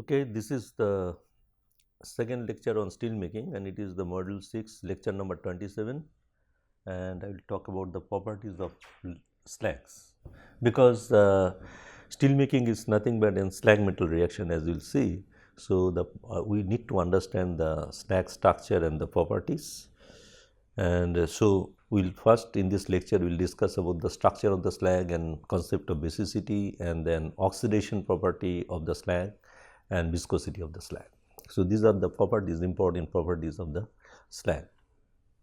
Okay, this is the second lecture on steel making, and it is the module 6 lecture number 27, and I will talk about the properties of slags, because steel making is nothing but a slag metal reaction, as you will see. So we need to understand the slag structure and the properties, and so we'll first in this lecture we'll discuss about the structure of the slag and concept of basicity, and then oxidation property of the slag and viscosity of the slag. So these are the properties, important properties of the slag.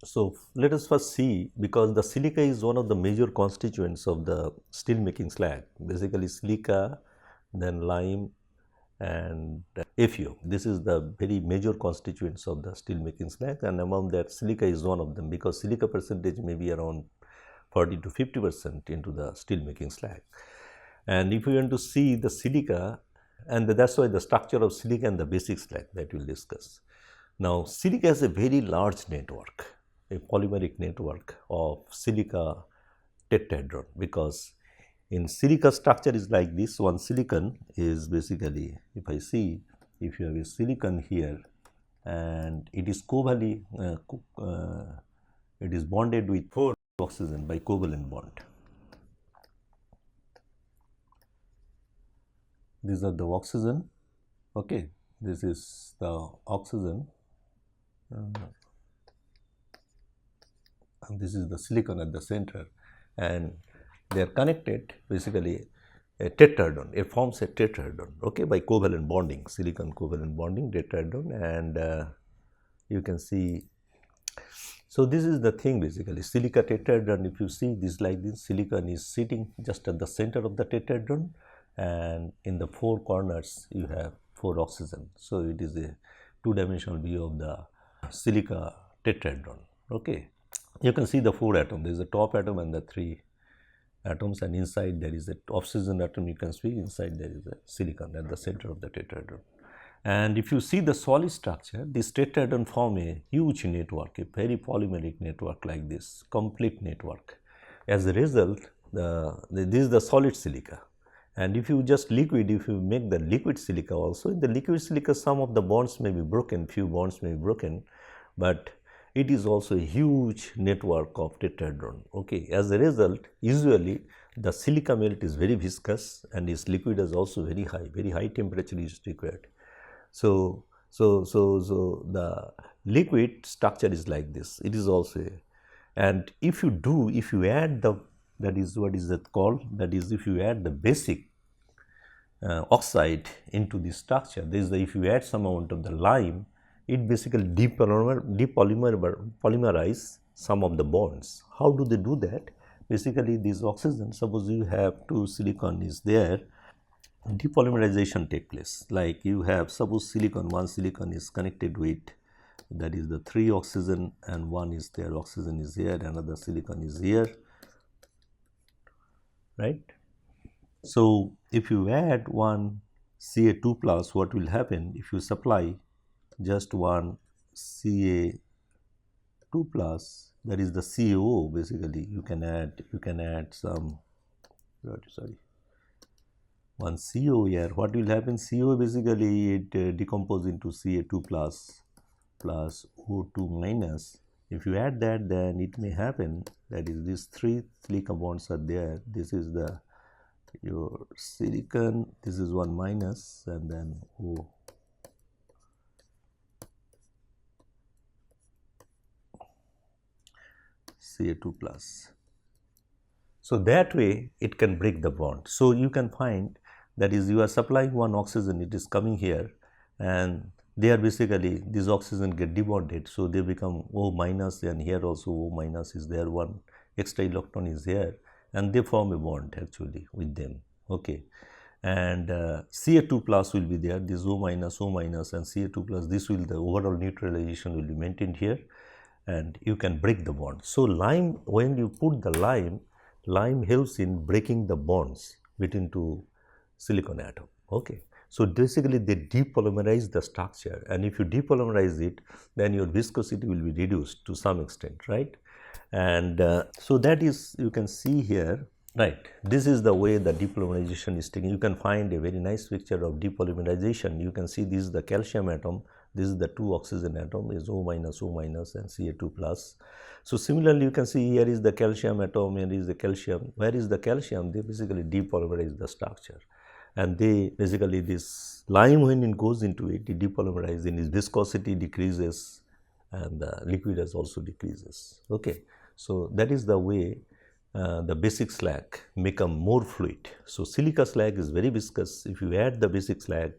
So let us first see, because the silica is one of the major constituents of the steel making slag, basically silica, then lime and FeO. This is the very major constituents of the steel making slag, and among that silica is one of them, because silica percentage may be around 40 to 50% into the steel making slag. And if you want to see the silica, and that's why the structure of silica and the basic slag that we will discuss. Now silica has a very large network, a polymeric network of silica tetrahedron, because in silica structure is like this. One silicon is basically, if I see, if you have a silicon here and it is covalently it is bonded with 4 oxygen by covalent bond. These are the oxygen, okay, this is the oxygen and this is the silicon at the center, and they are connected basically a tetrahedron. It forms a tetrahedron, okay, by covalent bonding, silicon covalent bonding, tetrahedron, and you can see. So this is the thing, basically silica tetrahedron. If you see this like this, silicon is sitting just at the center of the tetrahedron, and in the 4 corners you have 4 oxygen. So it is a 2-dimensional view of the silica tetrahedron, okay. You can see the 4 atoms. There is a top atom and the 3 atoms, and inside there is an oxygen atom. You can see inside there is a silicon at the center of the tetrahedron. And if you see the solid structure, this tetrahedron form a huge network, a very polymeric network like this, complete network. As a result, this is the solid silica. And if you just liquid, if you make the liquid silica also, in the liquid silica some of the bonds may be broken, few bonds may be broken, but it is also a huge network of tetrahedron, okay. As a result, usually the silica melt is very viscous and its liquid is also very high temperature is required. So the liquid structure is like this. It is also, and if you add the, that is what is it called, that is if you add the basic oxide into the structure, there is the, if you add some amount of the lime, it basically depolymerize some of the bonds. How do they do that? Basically this oxygen, suppose you have 2 silicon is there, depolymerization take place. Like you have, suppose silicon, one silicon is connected with, that is the 3 oxygen, and one is there, oxygen is here, another silicon is here, right. So if you add one Ca2 plus, what will happen if you supply just one Ca2 plus, that is the CaO, basically you can add some, sorry, one CO here. What will happen? CO basically it decomposes into Ca2 plus O2 minus. If you add that, then it may happen, that is these 3 silica bonds are there. This is the your silicon, this is one minus, and then O. Ca2 plus. So that way it can break the bond. So you can find, that is you are supplying one oxygen, it is coming here, and they are basically, this oxygen get debonded, so they become O minus, and here also O minus is there, one extra electron is here, and they form a bond actually with them, okay. And Ca2 plus will be there, this O minus, and Ca2 plus, this will, the overall neutralization will be maintained here, and you can break the bond. So lime, when you put the lime helps in breaking the bonds between 2 silicon atom, okay. So basically they depolymerize the structure, and if you depolymerize it, then your viscosity will be reduced to some extent, right. And so that is, you can see here Right. This is the way the depolymerization is taken. You can find a very nice picture of depolymerization. You can see this is the calcium atom, this is the 2 oxygen atom, is O minus and Ca2 plus. So similarly, you can see here is the calcium atom, here is the calcium. Where is the calcium? They basically depolymerize the structure. And they basically, this lime, when it goes into it, it depolymerizes, and its viscosity decreases and the liquidus also decreases. Okay. So that is the way the basic slag become more fluid. So silica slag is very viscous. If you add the basic slag,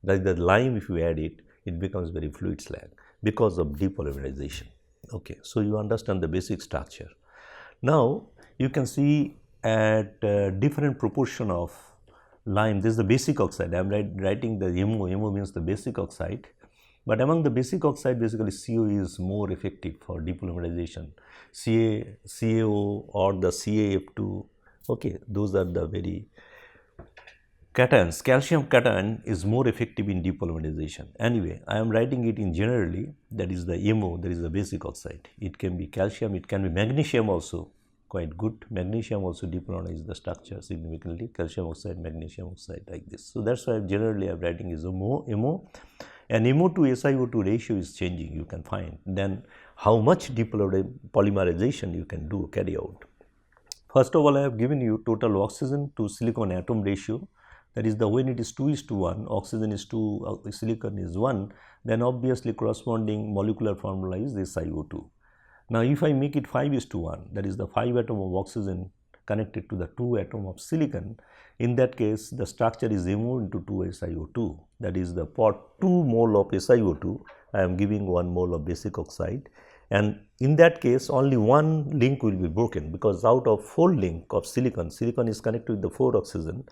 like the lime, if you add it, it becomes very fluid slag because of depolymerization. Okay, so you understand the basic structure. Now you can see at different proportion of lime, this is the basic oxide. I am writing the MO. MO means the basic oxide. But among the basic oxide, basically CO is more effective for depolymerization. CaO or the CaF2, okay, those are the very cations. Calcium cation is more effective in depolymerization. Anyway, I am writing it in generally, that is the MO, that is the basic oxide. It can be calcium, it can be magnesium also, quite good. Magnesium also depolymerizes the structure significantly, calcium oxide, magnesium oxide, like this. So that's why generally I am writing is MO. And MO to SiO2 ratio is changing, you can find. Then how much depolymerization you can do, carry out. First of all, I have given you total oxygen to silicon atom ratio. That is, the when it is 2:1, oxygen is 2, silicon is 1, then obviously corresponding molecular formula is this SiO2. Now if I make it 5:1, that is the 5 atom of oxygen connected to the 2 atom of silicon, in that case the structure is MO into 2SiO2, that is the for 2 mole of SiO2 I am giving 1 mole of basic oxide, and in that case only 1 link will be broken, because out of 4 link of silicon is connected with the 4 oxygen.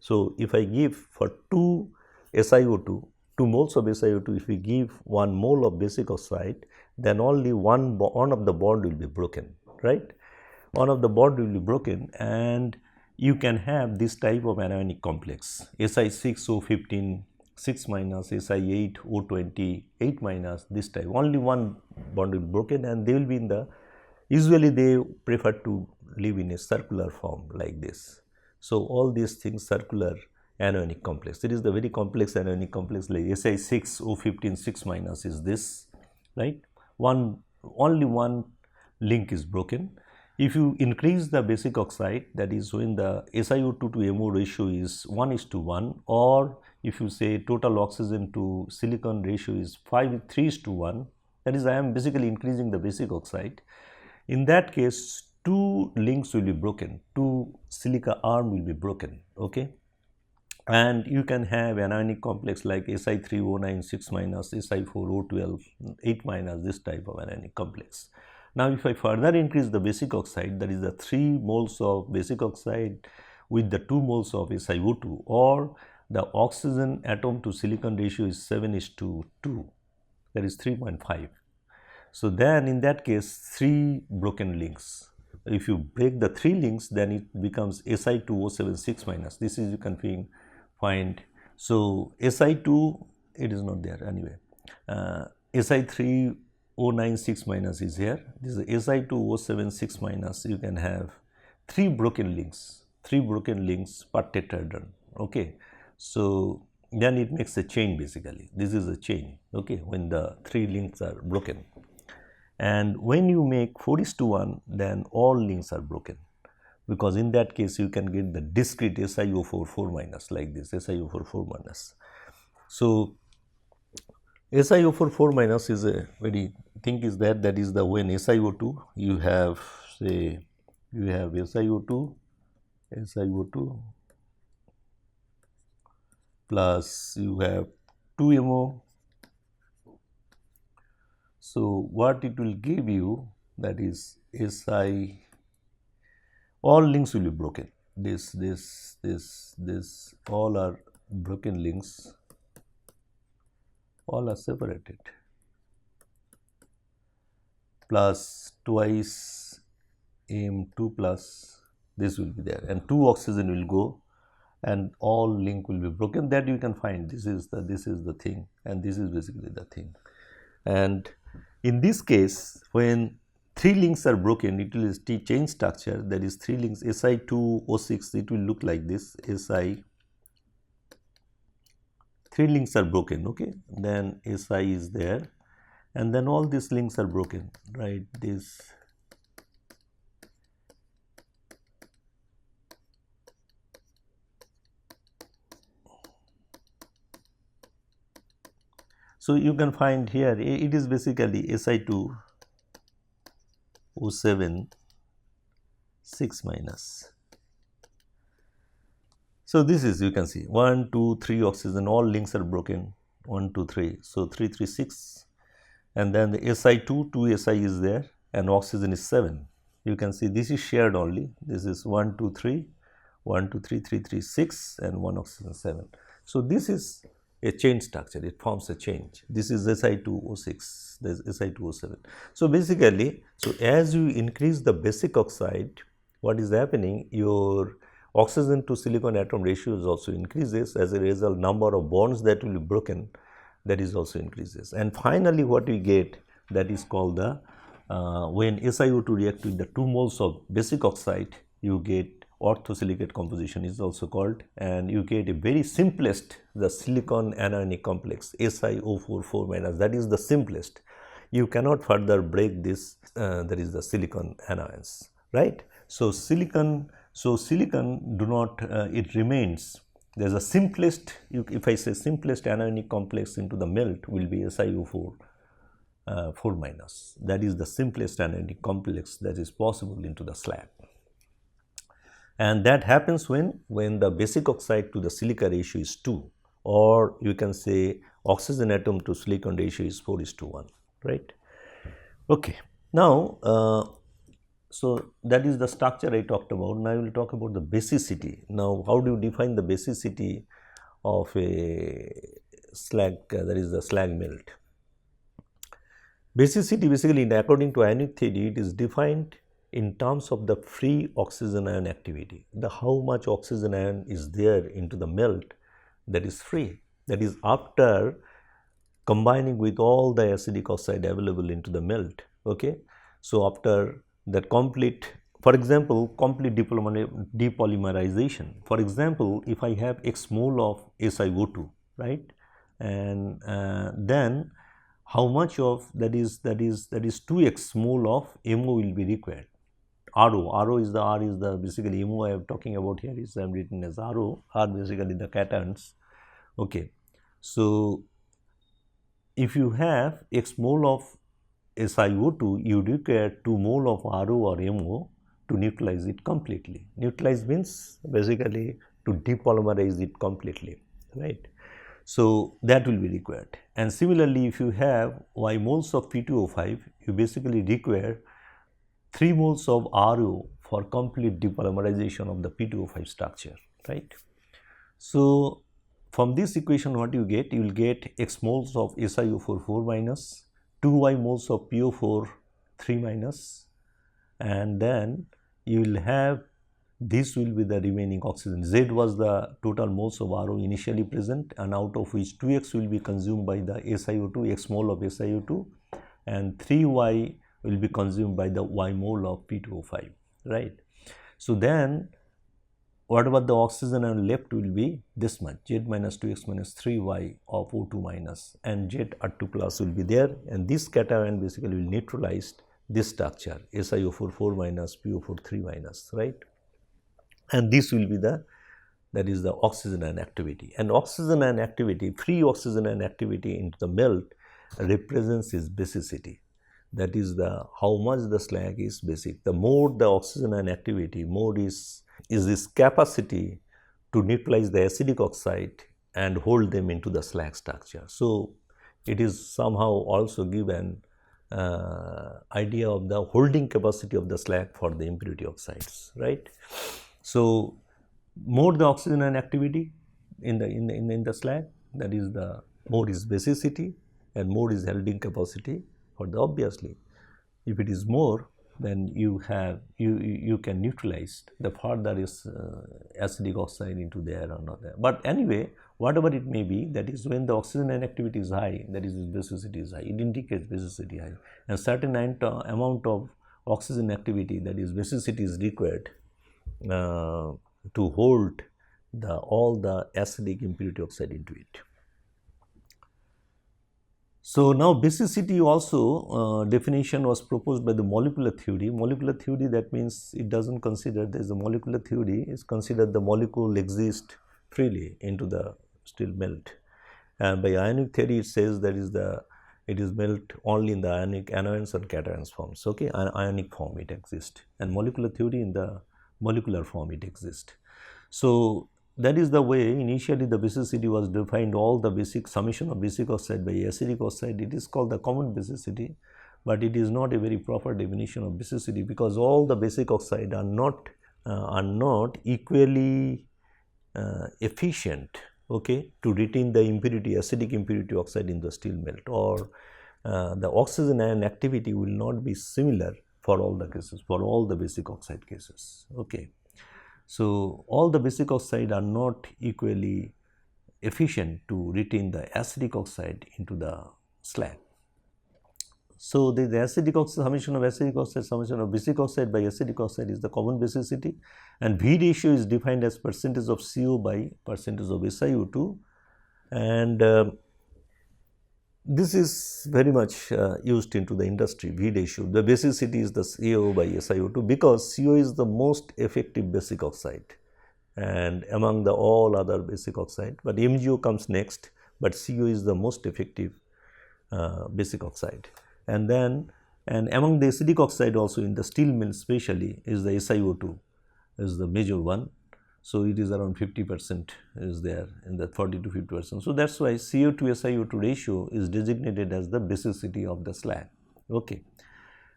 So if I give for 2 SiO2, 2 moles of SiO2, if we give 1 mole of basic oxide, then only one of the bond will be broken, right? One of the bond will be broken, and you can have this type of anionic complex, Si6O15 6 minus, Si8O20 8 minus, this type. Only one bond will be broken, and they will be in the, usually they prefer to live in a circular form like this. So all these things, circular anionic complex. It is the very complex anionic complex, like Si6O15 6 minus is this, right? Only one link is broken. If you increase the basic oxide, that is when the SiO2 to MO ratio is 1:1, or if you say total oxygen to silicon ratio is 3:1, that is I am basically increasing the basic oxide. In that case, 2 links will be broken, 2 silica arm will be broken, okay? And you can have anionic complex like Si3O9 6 minus, Si4O12 8 minus, this type of anionic complex. Now if I further increase the basic oxide, that is the 3 moles of basic oxide with the 2 moles of SiO2, or the oxygen atom to silicon ratio is 7:2, that is 3.5. So then in that case 3 broken links. If you break the 3 links, then it becomes Si2O7 6 minus. This is, you can find. So Si2, it is not there anyway. Si3O9 6 minus is here. This is Si2O7 6 minus. You can have 3 broken links per tetrahedron. Okay. So then it makes a chain basically. This is a chain. Okay. When the 3 links are broken. And when you make 4:1, then all links are broken, because in that case you can get the discrete SiO4 4 minus, like this, SiO4 4 minus. So SiO4 4 minus is a very thing is that is the when SiO2 you have, say you have SiO2 plus you have 2MO. So what it will give you, that is Si, all links will be broken. This, all are broken links, all are separated, plus twice M2 plus, this will be there, and 2 oxygen will go, and all link will be broken. That you can find. This is the thing, and this is basically the thing. And in this case, when 3 links are broken, it will change structure. That is 3 links Si2O6, it will look like this. Si 3 links are broken, okay. Then Si is there, and then all these links are broken, right? This so you can find here it is basically Si2O7 6 minus. So this is, you can see 1, 2, 3 oxygen, all links are broken, 1, 2, 3. So 3, 3, 6, and then the Si2, 2 Si is there, and oxygen is 7. You can see this is shared only. This is 1, 2, 3, 1, 2, 3, 3, 3, 6, and 1 oxygen 7. So this is a chain structure, it forms a chain. This is Si2O6, this is Si2O7. So basically, so as you increase the basic oxide, what is happening, your oxygen to silicon atom ratio is also increases. As a result, number of bonds that will be broken, that is also increases. And finally, what we get, that is called the when SiO2 react with the 2 moles of basic oxide, you get orthosilicate composition is also called, and you get a very simplest, the silicon anionic complex SiO4 4 minus. That is the simplest. You cannot further break this. That is the silicon anions, right? So silicon do not. It remains. There is a simplest. If I say simplest anionic complex into the melt will be SiO4 4 minus. That is the simplest anionic complex that is possible into the slag. And that happens when the basic oxide to the silica ratio is 2, or you can say oxygen atom to silicon ratio is 4:1, right? Okay. Now, so that is the structure I talked about. Now I will talk about the basicity. Now, how do you define the basicity of a slag, that is the slag melt? Basicity basically, according to ionic theory, it is defined in terms of the free oxygen ion activity, the how much oxygen ion is there into the melt that is free, that is after combining with all the acidic oxide available into the melt, okay. So after that complete, for example, complete depolymerization, for example, if I have X mole of SiO2, right, and then how much of that is 2x mole of MO will be required. RO is the basically MO I am talking about here is I am written as RO, are basically the cations, okay. So if you have X mole of SiO2, you require 2 mole of RO or MO to neutralize it completely. Neutralize means basically to depolymerize it completely, right. So that will be required. And similarly, if you have Y moles of P2O5, you basically require 3 moles of RO for complete depolymerization of the P2O5 structure, right. So from this equation, what you get? You will get X moles of SiO4 4 minus, 2 Y moles of PO4 3 minus, and then you will have, this will be the remaining oxygen. Z was the total moles of RO initially present, and out of which 2x will be consumed by the SiO2, X mole of SiO2, and 3Y will be consumed by the Y mole of P2O5, right. So then whatever the oxygen ion left will be this much, Z minus 2x minus 3Y of O2 minus, and Z2 plus will be there, and this cation basically will neutralize this structure SiO4 4 minus PO4 3 minus, right. And this will be the, that is the oxygen ion activity, and oxygen ion activity, free oxygen ion activity into the melt represents its basicity. That is the how much the slag is basic. The more the oxygen ion activity, more is this capacity to neutralize the acidic oxide and hold them into the slag structure. So it is somehow also given idea of the holding capacity of the slag for the impurity oxides, right. So more the oxygen ion activity in the slag, that is the more is basicity, and more is holding capacity. For the obviously, if it is more, then you have you can neutralize the further is acidic oxide into there or not there. But anyway, whatever it may be, that is when the oxygen ion activity is high, that is basicity is high. It indicates basicity high, and certain amount of oxygen activity, that is basicity, is required to hold all the acidic impurity oxide into it. So now basicity also definition was proposed by the molecular theory. Molecular theory, that means it doesn't consider, there is a molecular theory, is considered the molecule exists freely into the steel melt. And by ionic theory, it says that it is melt only in the ionic anions and cations forms. Okay, ionic form it exists, and molecular theory in the molecular form it exists. So that is the way initially the basicity was defined. All the basic summation of basic oxide by acidic oxide, it is called the common basicity, but it is not a very proper definition of basicity, because all the basic oxide are not equally efficient, okay, to retain the impurity, acidic impurity oxide in the steel melt, or the oxygen ion activity will not be similar for all the cases, for all the basic oxide cases. Okay. So all the basic oxide are not equally efficient to retain the acidic oxide into the slag. So the acidic oxide, summation of acidic oxide, summation of basic oxide by acidic oxide is the common basicity, and V ratio is defined as percentage of CO by percentage of SiO2, and this is very much used into the industry. V ratio, the basicity is the CO by SiO2, because CO is the most effective basic oxide and among the all other basic oxide, but MgO comes next, but CO is the most effective basic oxide. And then, and among the acidic oxide also in the steel mill especially is the SiO2 is the major one. So it is around 50% is there in the 40 to 50%. So that's why CO to SiO2 ratio is designated as the basicity of the slag. Okay.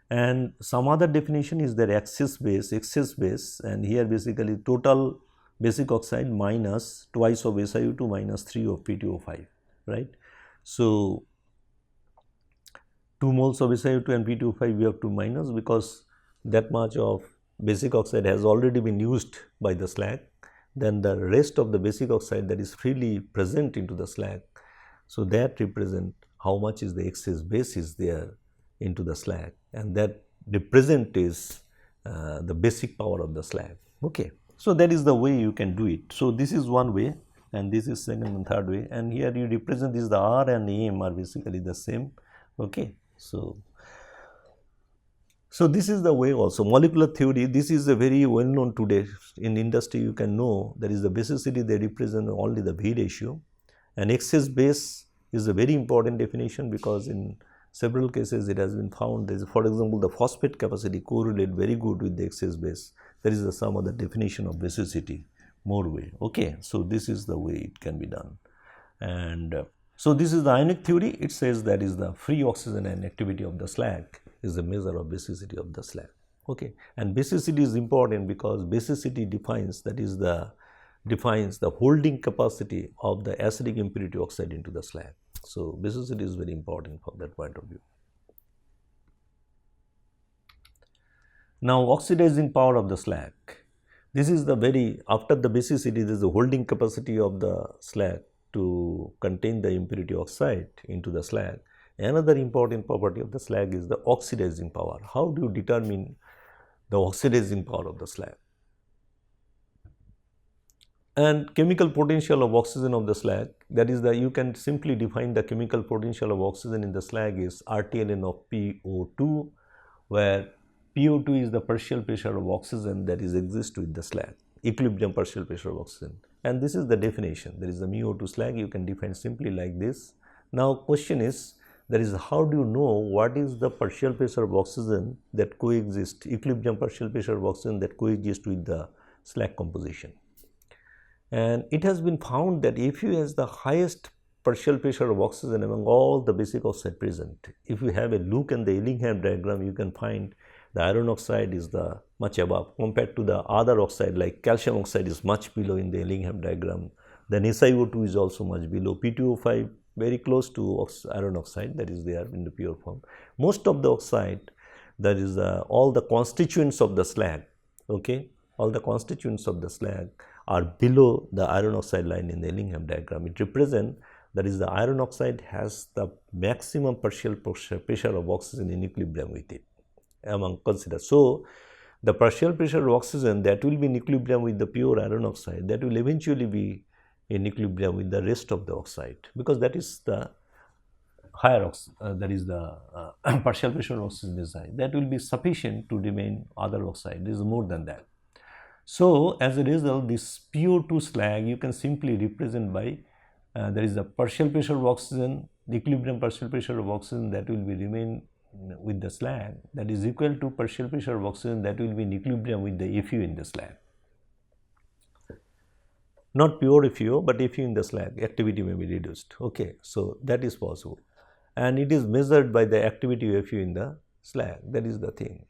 And some other definition is their excess base, and here basically total basic oxide minus twice of SiO2 minus 3 of P2O5, right. So 2 moles of SiO2 and P2O5 we have to minus, because that much of basic oxide has already been used by the slag. Then the rest of the basic oxide that is freely present into the slag, so that represent how much is the excess base is there into the slag, and that represent is the basic power of the slag. Okay. So that is the way you can do it. So this is one way, and this is second and third way, and here you represent this, the R and M are basically the same. Okay. So this is the way also. Molecular theory, this is a very well known today in industry. You can know that is the basicity, they represent only the V ratio, and excess base is a very important definition, because in several cases it has been found, there is, for example, the phosphate capacity correlate very good with the excess base. There is some other definition of basicity, more way. Okay. So this is the way it can be done. And so this is the ionic theory. It says that is the free oxygen ion activity of the slag is the measure of basicity of the slag. Okay. And basicity is important because basicity defines, that is defines the holding capacity of the acidic impurity oxide into the slag. So basicity is very important from that point of view. Now oxidizing power of the slag. This is the very, after the basicity, there is the holding capacity of the slag to contain the impurity oxide into the slag. Another important property of the slag is the oxidizing power. How do you determine the oxidizing power of the slag? And chemical potential of oxygen of the slag, that is you can simply define the chemical potential of oxygen in the slag is RTLN of PO2, where PO2 is the partial pressure of oxygen that is exists with the slag, equilibrium partial pressure of oxygen. And this is the definition. There is the mu02 slag, you can define simply like this. Now question is, that is how do you know what is the partial pressure of oxygen that coexist, equilibrium partial pressure of oxygen that coexist with the slag composition. And it has been found that Fu has the highest partial pressure of oxygen among all the basic oxide present. If you have a look in the Ellingham diagram, you can find the iron oxide is the much above compared to the other oxide, like calcium oxide is much below in the Ellingham diagram. Then SiO2 is also much below, P2O5 very close to iron oxide, that is there in the pure form. Most of the oxide, that is all the constituents of the slag, okay, all the constituents of the slag are below the iron oxide line in the Ellingham diagram. It represents, that is the iron oxide has the maximum partial pressure of oxygen in equilibrium with it. among considered. So, the partial pressure of oxygen that will be in equilibrium with the pure iron oxide, that will eventually be in equilibrium with the rest of the oxide, because that is the higher that is the partial pressure of oxygen is high, that will be sufficient to remain other oxide. This is more than that. So, as a result, this PO2 slag you can simply represent by there is the partial pressure of oxygen, the equilibrium partial pressure of oxygen that will be remain with the slag, that is equal to partial pressure of oxygen that will be in equilibrium with the FeO in the slag. Not pure FeO, but FeO in the slag, activity may be reduced. Okay, so that is possible, and it is measured by the activity of FeO in the slag. That is the thing.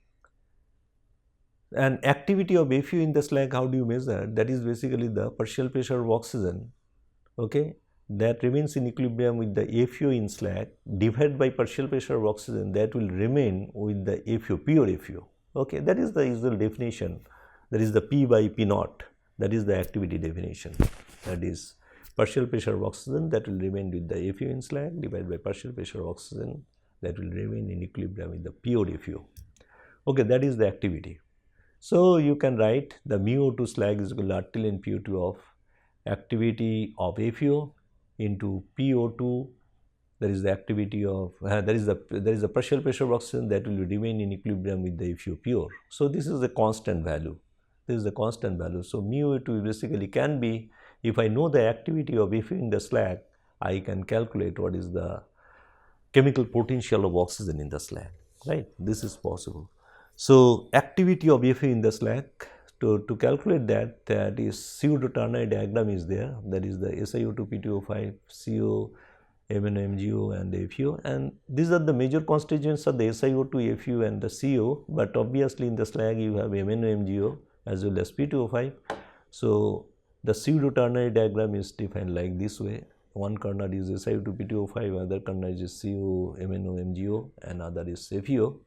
And activity of FeO in the slag, how do you measure? That is basically the partial pressure of oxygen, okay, that remains in equilibrium with the FeO in slag divided by partial pressure of oxygen that will remain with the FeO, pure FeO. Okay, that is the usual definition. That is the P by P naught. That is the activity definition. That is partial pressure of oxygen that will remain with the FeO in slag divided by partial pressure of oxygen that will remain in equilibrium with the pure FeO. Okay, that is the activity. So, you can write the μO2 slag is equal to RT ln PO2 of activity of FeO into PO2, that is the activity of there is the partial pressure of oxygen that will remain in equilibrium with the FeO pure. So, this is a constant value. This is a constant value. So, μO2 basically can be, if I know the activity of FeO in the slag, I can calculate what is the chemical potential of oxygen in the slag, right? This is possible. So, activity of FeO in the slag, to calculate that is pseudo ternary diagram is there, that is the SiO2 P2O5, CO, MnO MgO and the FeO, and these are the major constituents of the SiO2, FeO and the CO, but obviously in the slag you have MnO MgO as well as P2O5. So, the pseudo ternary diagram is defined like this way. One corner is SiO2 P2O5, other corner is CO, MnO MgO and other is FeO.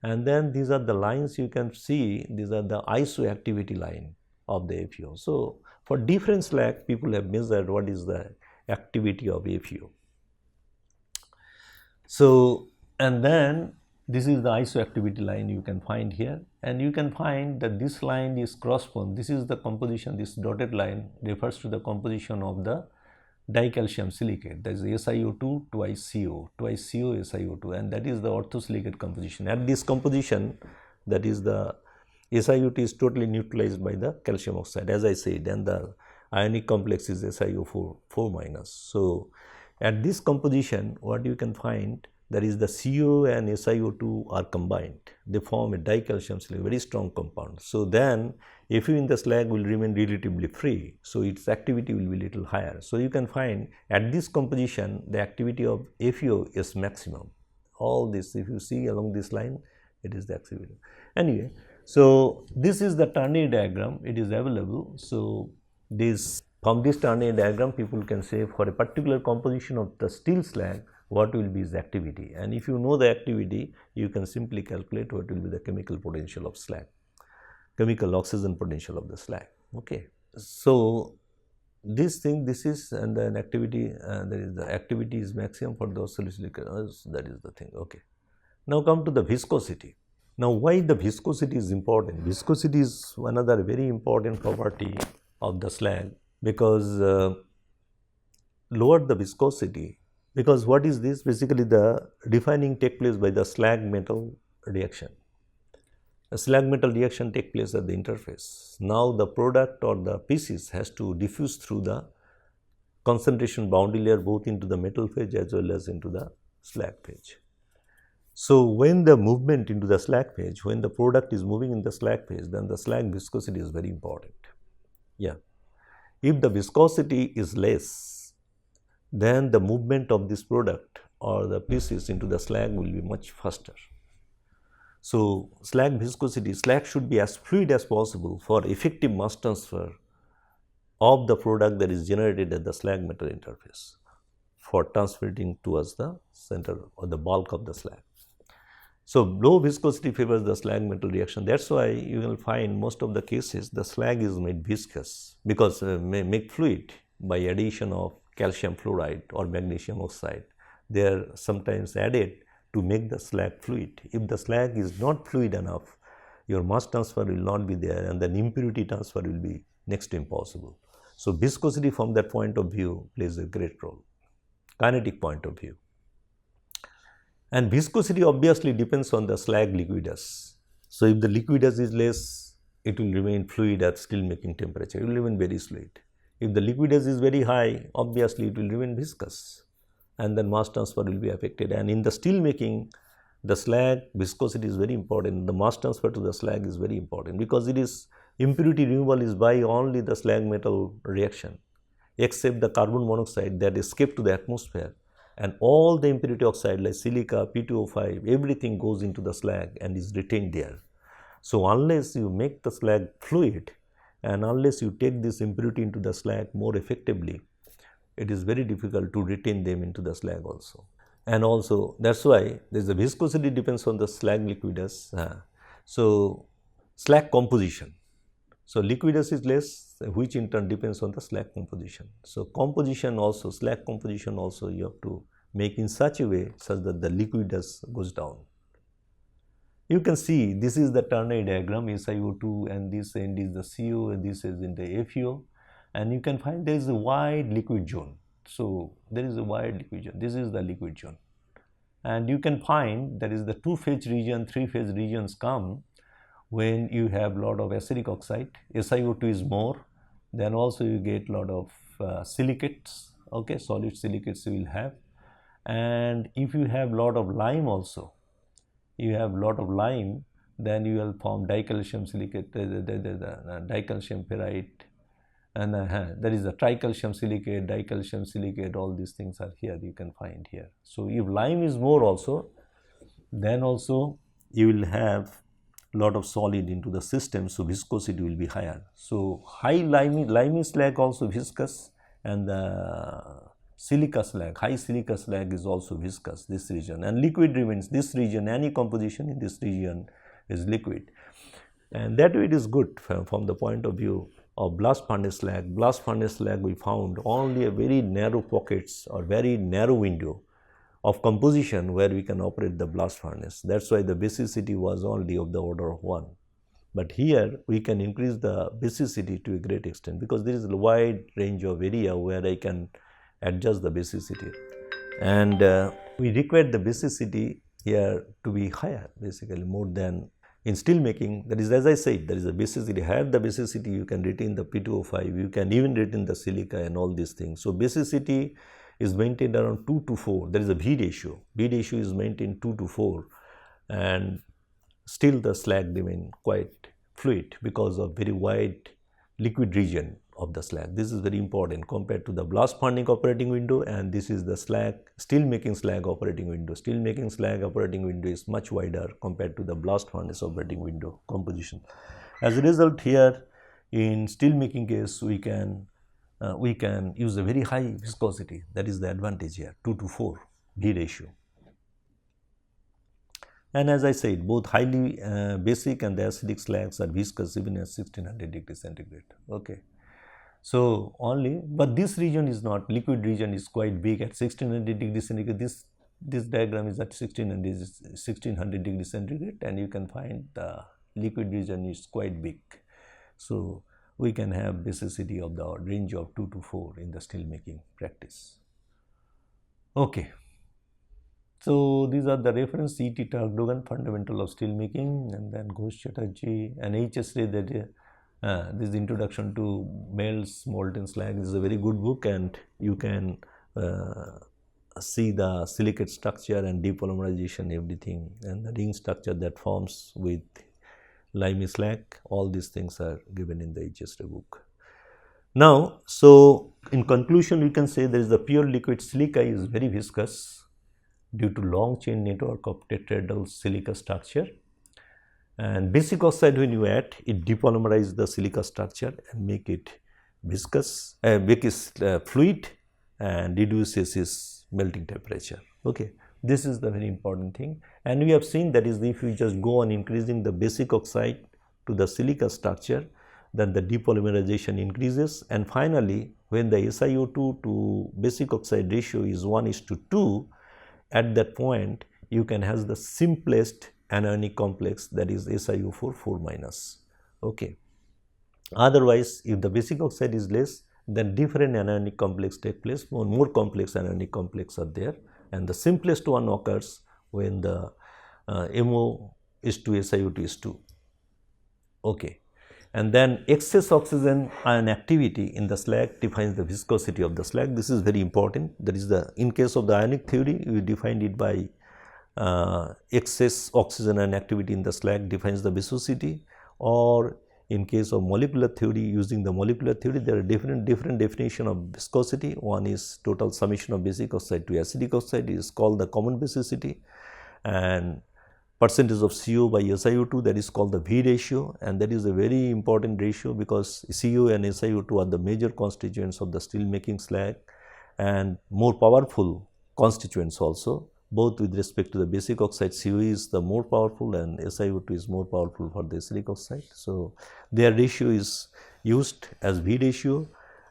And then these are the lines you can see, these are the isoactivity line of the FeO. So, for different slag people have measured what is the activity of FeO. So, and then this is the isoactivity line you can find here, and you can find that this line is correspond, this is the composition, this dotted line refers to the composition of the dicalcium silicate, that is SiO2 twice CO SiO2, and that is the orthosilicate composition. At this composition, that is the SiO2 is totally neutralized by the calcium oxide, as I said, and the ionic complex is SiO4 4-. So, at this composition what you can find, that is the CO and SiO2 are combined, they form a dicalcium silicate, very strong compound. So, then FeO in the slag will remain relatively free, so its activity will be little higher. So, you can find at this composition the activity of FeO is maximum. All this, if you see along this line, it is the activity. Anyway, so this is the ternary diagram, it is available. So, this from this ternary diagram people can say for a particular composition of the steel slag what will be its activity, and if you know the activity you can simply calculate what will be the chemical potential of slag, chemical oxygen potential of the slag. Okay. So, this thing, this is, and then activity, there is the activity is maximum for those silicon, that is the thing. Okay. Now, come to the viscosity. Now, why the viscosity is important? Viscosity is another very important property of the slag, because lower the viscosity, because what is this? Basically, the refining take place by the slag metal reaction. A slag metal reaction take place at the interface. Now, the product or the pieces has to diffuse through the concentration boundary layer both into the metal phase as well as into the slag phase. So, when the movement into the slag phase, when the product is moving in the slag phase, then the slag viscosity is very important. Yeah. If the viscosity is less, then the movement of this product or the pieces into the slag will be much faster. So, slag viscosity, slag should be as fluid as possible for effective mass transfer of the product that is generated at the slag metal interface for transferring towards the center or the bulk of the slag. So, low viscosity favors the slag metal reaction. That is why you will find most of the cases the slag is made viscous, because make fluid by addition of calcium fluoride or magnesium oxide. They are sometimes added to make the slag fluid. If the slag is not fluid enough, your mass transfer will not be there, and then impurity transfer will be next to impossible. So viscosity from that point of view plays a great role, kinetic point of view. And viscosity obviously depends on the slag liquidus. So if the liquidus is less, it will remain fluid at steel making temperature, it will remain very fluid. If the liquidus is very high, obviously it will remain viscous, and then mass transfer will be affected. And in the steel making, the slag viscosity is very important. The mass transfer to the slag is very important, because it is impurity removal is by only the slag metal reaction, except the carbon monoxide that escaped to the atmosphere, and all the impurity oxide like silica, P2O5, everything goes into the slag and is retained there. So unless you make the slag fluid and unless you take this impurity into the slag more effectively, it is very difficult to retain them into the slag also. And also that is why there is a viscosity depends on the slag liquidus. So slag composition. So liquidus is less, which in turn depends on the slag composition. So composition also, slag composition also you have to make in such a way such that the liquidus goes down. You can see this is the ternary diagram, SiO2, and this end is the CO, and this is in the FeO, and you can find there is a wide liquid zone. So there is a wide liquid zone, this is the liquid zone, and you can find there is the two-phase region, three-phase regions come when you have lot of acidic oxide, SiO2 is more, then also you get lot of silicates, okay, solid silicates you will have. And if you have lot of lime also, you have lot of lime, then you will form dicalcium silicate, dicalcium ferrite, and there is a tricalcium silicate, dicalcium silicate, all these things are here, you can find here. So if lime is more also, then also you will have lot of solid into the system, so viscosity will be higher. So high limey slag also viscous, and the silica slag, high silica slag is also viscous, this region, and liquid remains this region, any composition in this region is liquid, and that way it is good from the point of view of blast furnace slag. Blast furnace slag we found only a very narrow pockets or very narrow window of composition where we can operate the blast furnace. That is why the basicity was only of the order of 1. But here we can increase the basicity to a great extent, because there is a wide range of area where I can adjust the basicity, and we require the basicity here to be higher, basically more than in steel making. That is, as I said, there is a basicity. Higher the basicity, you can retain the P2O5, you can even retain the silica and all these things. So basicity is maintained around 2 to 4. There is a V ratio. V ratio is maintained 2 to 4, and still the slag remain quite fluid because of very wide liquid region of the slag. This is very important compared to the blast furnace operating window, and this is the slag steel making slag operating window. Steel making slag operating window is much wider compared to the blast furnace operating window composition. As a result, here in steel making case we can use a very high viscosity. That is the advantage here, 2 to 4 V ratio. And as I said, both highly basic and the acidic slags are viscous even at 1600 degrees centigrade. Okay. So only, but this region is not, liquid region is quite big at 1600 degrees centigrade. This diagram is at 1600 degrees centigrade, and you can find the liquid region is quite big. So we can have basicity of the range of 2 to 4 in the steel making practice. Okay. So these are the reference: E.T. Targdogan, Fundamental of Steel Making, and then Ghosh Chatterjee and H.S. Ray. That this Introduction to Melts Molten Slag is a very good book, and you can see the silicate structure and depolymerization, everything, and the ring structure that forms with limey slag. All these things are given in the H.S. Ray book. Now, so in conclusion, we can say there is the pure liquid silica is very viscous due to long chain network of tetrahedral silica structure, and basic oxide when you add, it depolymerizes the silica structure and make it viscous, make it fluid, and reduces its melting temperature. Okay, this is the very important thing, and we have seen that is if you just go on increasing the basic oxide to the silica structure, then the depolymerization increases, and finally when the SiO2 to basic oxide ratio is 1:2, at that point you can have the simplest anionic complex, that is SiO4 4 minus. Okay. Otherwise, if the basic oxide is less, then different anionic complex take place, more complex anionic complex are there, and the simplest one occurs when the MO is 2, SiO2 is 2. Okay. And then excess oxygen ion activity in the slag defines the viscosity of the slag. This is very important. That is in case of the ionic theory, we defined it by excess oxygen ion activity in the slag defines the viscosity, or in case of molecular theory, using the molecular theory, there are different definition of viscosity. One is total summation of basic oxide to acidic oxide, is called the common viscosity, and percentage of CO by SiO2, that is called the V ratio, and that is a very important ratio because CO and SiO2 are the major constituents of the steel making slag and more powerful constituents also, both with respect to the basic oxide. CO is the more powerful and SiO2 is more powerful for the acidic oxide. So, their ratio is used as V ratio,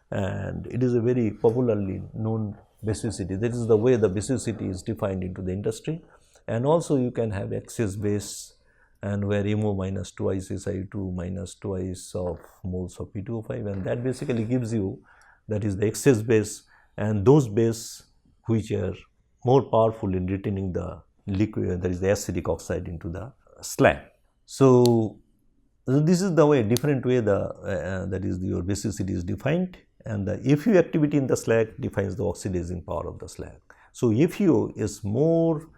and it is a very popularly known basicity. That is the way the basicity is defined into the industry. And also you can have excess base, and where MO minus twice SiO2 minus twice of moles of P2O5, and that basically gives you, that is the excess base, and those base which are more powerful in retaining the liquid, that is the acidic oxide, into the slag. So, this is the way, different way the that is your basicity is defined, and the FU activity in the slag defines the oxidizing power of the slag. So, FU is more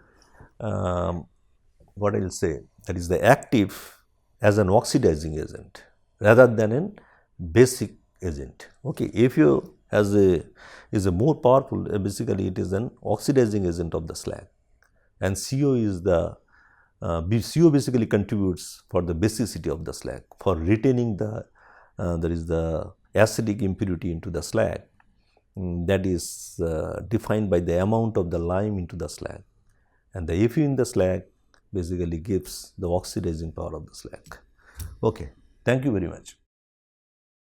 what I will say, that is the active as an oxidizing agent rather than an basic agent. Okay, FU is a more powerful, basically it is an oxidizing agent of the slag, and CO is the CO basically contributes for the basicity of the slag, for retaining the there is the acidic impurity into the slag, that is defined by the amount of the lime into the slag, and the FU in the slag basically gives the oxidizing power of the slag. Okay, thank you very much.